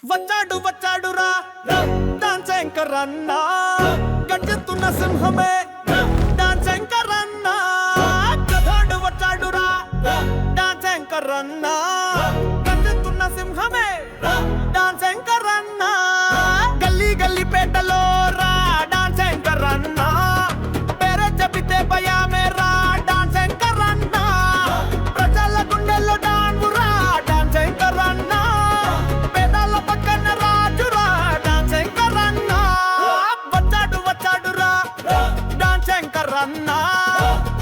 వచ్చాడు వచ్చాడురా dance anchor అన్నా గర్జిస్తున్న సింహమే dance anchor అన్నా కథాడు వచ్చాడురా డాన్స్ యాంకర్ అన్నా గర్జిస్తున్న సింహమే డాన్స్ యాంకర్ అన్నా గల్లీ గల్లీ పేటలో రా డాన్స్ యాంకర్ అన్నా పేరే చెబితే భయమే రా డాన్స్ యాంకర్ అన్నా ప్రజల గుండెల్లో డాన్సురా డాన్స్ యాంకర్ అన్నా అన్నా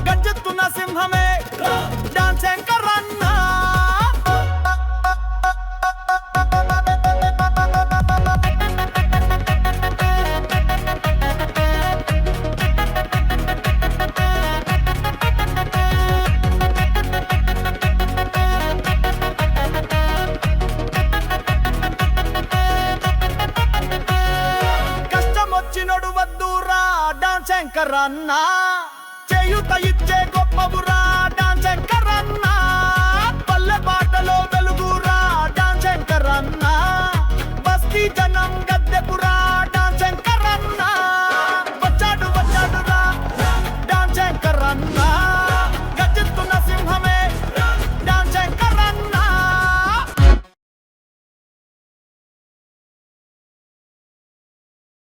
గర్జిస్తున్న సింహమే డాన్స్ యాంకర్ అన్నా కష్టం వచ్చినోడు వద్దురా డాన్స్ యాంకర్ అన్నా చేయుత ఇచ్చే